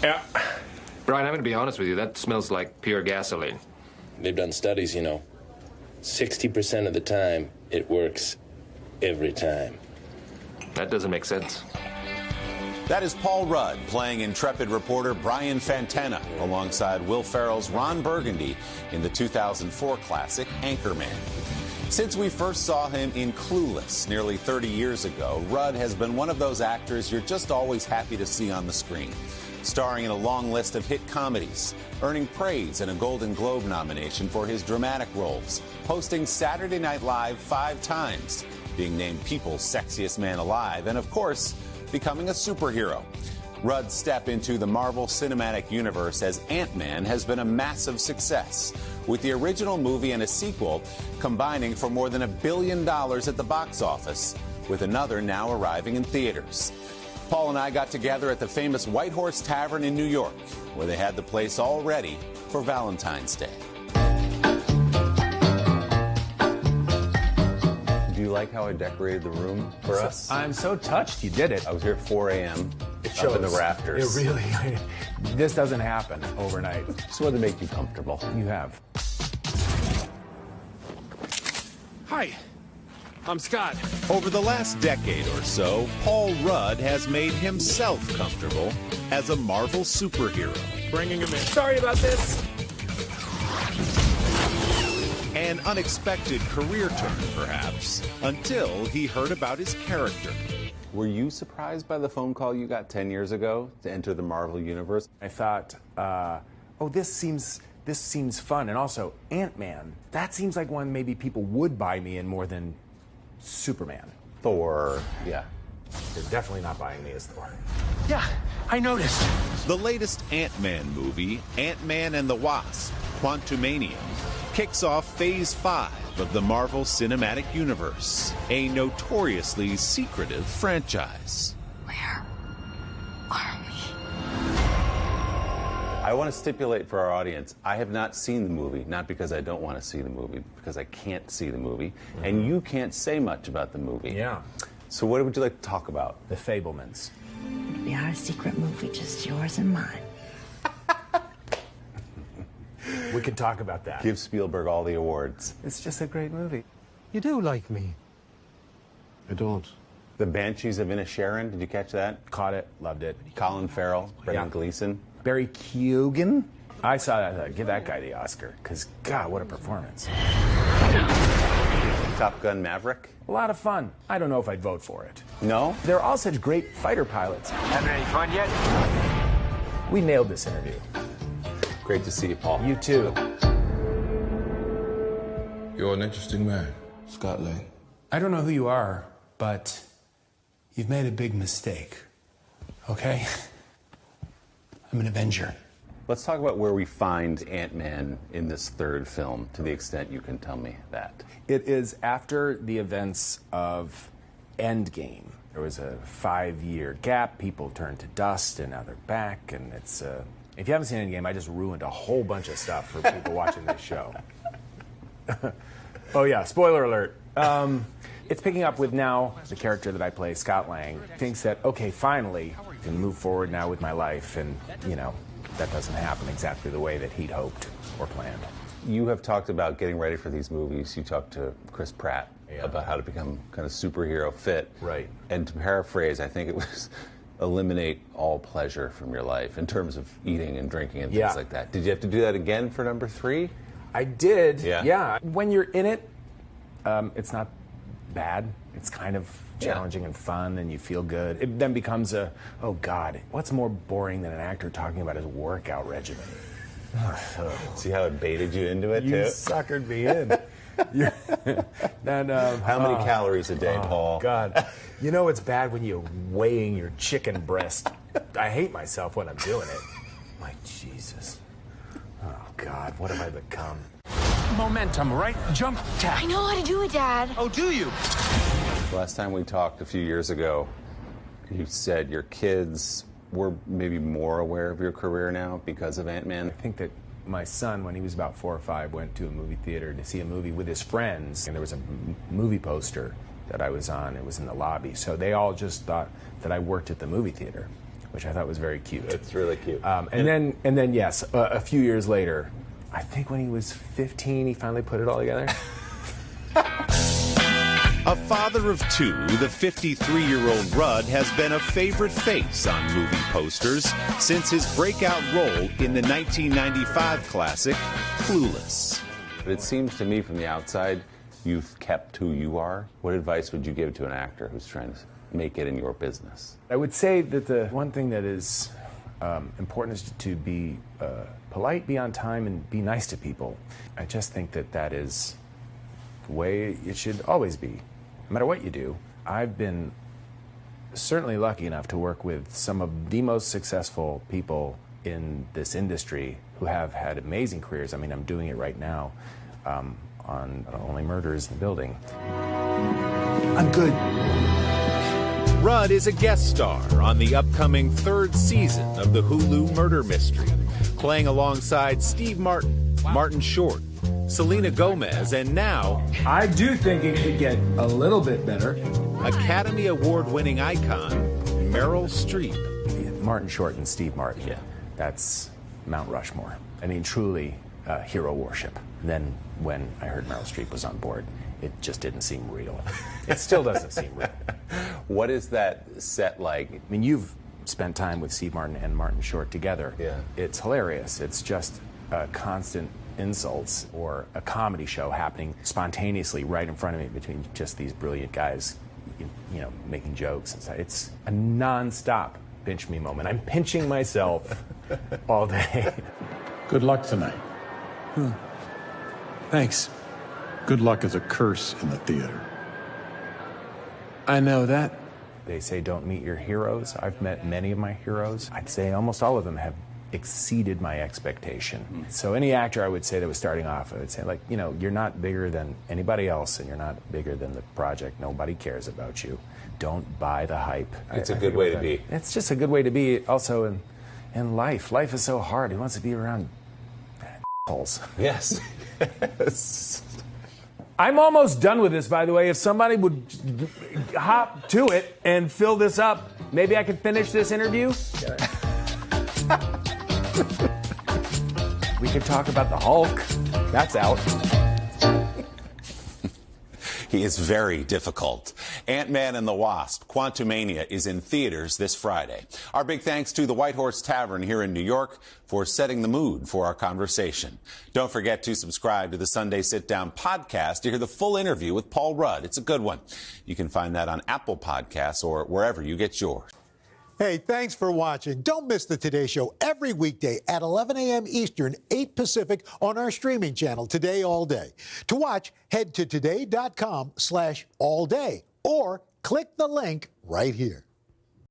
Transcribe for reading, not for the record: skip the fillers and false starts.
Yeah. Brian, I'm going to be honest with you. That smells like pure gasoline. They've done studies, you know. 60% of the time, it works every time. That doesn't make sense. That is Paul Rudd playing intrepid reporter Brian Fantana alongside Will Ferrell's Ron Burgundy in the 2004 classic Anchorman. Since we first saw him in Clueless nearly 30 years ago, Rudd has been one of those actors you're just always happy to see on the screen. Starring in a long list of hit comedies, earning praise and a Golden Globe nomination for his dramatic roles, hosting Saturday Night Live 5 times, being named People's Sexiest Man Alive, and of course, becoming a superhero. Rudd's step into the Marvel Cinematic Universe as Ant-Man has been a massive success, with the original movie and a sequel combining for more than $1 billion at the box office, with another now arriving in theaters. Paul and I got together at the famous White Horse Tavern in New York, where they had the place all ready for Valentine's Day. Do you like how I decorated the room for us? I'm so touched you did it. I was here at 4 a.m. It shows. Up in the rafters. It really, this doesn't happen overnight. Just wanted to make you comfortable. You have. Hi, I'm Scott. Over the last decade or so, Paul Rudd has made himself comfortable as a Marvel superhero. Bringing him in. Sorry about this. An unexpected career turn, perhaps, until he heard about his character. Were you surprised by the phone call you got 10 years ago to enter the Marvel Universe? I thought, oh, this seems fun. And also, Ant-Man, that seems like one maybe people would buy me in more than Superman. Thor, yeah. They're definitely not buying me as Thor. Yeah, I noticed. The latest Ant-Man movie, Ant-Man and the Wasp, Quantumania, kicks off Phase 5 of the Marvel Cinematic Universe, a notoriously secretive franchise. Where are we? I want to stipulate for our audience, I have not seen the movie, not because I don't want to see the movie, because I can't see the movie, and you can't say much about the movie. Yeah. So what would you like to talk about? The Fablemans. It'll be our secret movie, just yours and mine. We can talk about that. Give Spielberg all the awards. It's just a great movie. You do like me. I don't. The Banshees of Inisherin, did you catch that? Caught it, loved it. Colin Farrell, Brendan Gleeson. Barry Keoghan. I saw that. Give that guy the Oscar, because God, what a performance. Top Gun Maverick. A lot of fun. I don't know if I'd vote for it. No? They're all such great fighter pilots. Having any fun yet? We nailed this interview. Great to see you, Paul. You too. You're an interesting man, Scott Lang. I don't know who you are, but you've made a big mistake, okay? I'm an Avenger. Let's talk about where we find Ant-Man in this third film, to the extent you can tell me that. It is after the events of Endgame. There was a 5-year gap. People turned to dust, and now they're back. And it's if you haven't seen Endgame, I just ruined a whole bunch of stuff for people watching this show. Oh yeah, spoiler alert. It's picking up with now the character that I play, Scott Lang, thinks that, okay, finally, I can move forward now with my life, and, you know, that doesn't happen exactly the way that he'd hoped or planned. You have talked about getting ready for these movies. You talked to Chris Pratt about how to become kind of superhero fit. Right. And to paraphrase, I think it was eliminate all pleasure from your life in terms of eating and drinking and things like that. Did you have to do that again for number 3? I did. Yeah. When you're in it, it's not bad. It's kind of challenging and fun, and you feel good. It then becomes oh God, what's more boring than an actor talking about his workout regimen? See how it baited you into it, You too? suckered me in. How many calories a day, Paul? God. You know it's bad when you're weighing your chicken breast. I hate myself when I'm doing it. My Jesus. Oh, God, what have I become? Momentum, right? Jump, tap. I know how to do it, Dad. Oh, do you? Last time we talked a few years ago, you said your kids were maybe more aware of your career now because of Ant-Man. I think that my son, when he was about 4 or 5, went to a movie theater to see a movie with his friends, and there was a movie poster that I was on. It was in the lobby, so they all just thought that I worked at the movie theater. which I thought was very cute. It's really cute. And then yes, a few years later, I think when he was 15, he finally put it all together. A father of two, the 53-year-old Rudd has been a favorite face on movie posters since his breakout role in the 1995 classic, Clueless. But it seems to me from the outside, you've kept who you are. What advice would you give to an actor who's trying to make it in your business? I would say that the one thing that is important is to be polite, be on time, and be nice to people. I just think that that is the way it should always be, no matter what you do. I've been certainly lucky enough to work with some of the most successful people in this industry who have had amazing careers. I mean, I'm doing it right now on Only Murders in the Building. I'm good. Rudd is a guest star on the upcoming third season of the Hulu murder mystery, playing alongside Steve Martin, Martin Short, Selena Gomez, and now I do think it could get a little bit better. Academy Award-winning icon Meryl Streep. Martin Short and Steve Martin. Yeah. That's Mount Rushmore. I mean, truly hero worship. Then when I heard Meryl Streep was on board, it just didn't seem real. It still doesn't seem real. What is that set like? I mean, you've spent time with Steve Martin and Martin Short together. Yeah. It's hilarious. It's just constant insults or a comedy show happening spontaneously right in front of me between just these brilliant guys, you know, making jokes and stuff. It's a non-stop pinch me moment. I'm pinching myself all day. Good luck tonight. Thanks. Good luck is a curse in the theater. I know that. They say don't meet your heroes. I've met many of my heroes. I'd say almost all of them have exceeded my expectation. So any actor I would say that was starting off, I would say, like, you know, you're not bigger than anybody else and you're not bigger than the project. Nobody cares about you. Don't buy the hype. It's a good way to be. It's just a good way to be also in life. Life is so hard. Who wants to be around assholes? Yes. I'm almost done with this, by the way. If somebody would hop to it and fill this up, maybe I could finish this interview. We could talk about the Hulk. That's out. He is very difficult. Ant-Man and the Wasp, Quantumania, is in theaters this Friday. Our big thanks to the White Horse Tavern here in New York for setting the mood for our conversation. Don't forget to subscribe to the Sunday Sitdown podcast to hear the full interview with Paul Rudd. It's a good one. You can find that on Apple Podcasts or wherever you get yours. Hey, thanks for watching. Don't miss the Today Show every weekday at 11 a.m. Eastern, 8 Pacific on our streaming channel, Today All Day. To watch, head to today.com/allday or click the link right here.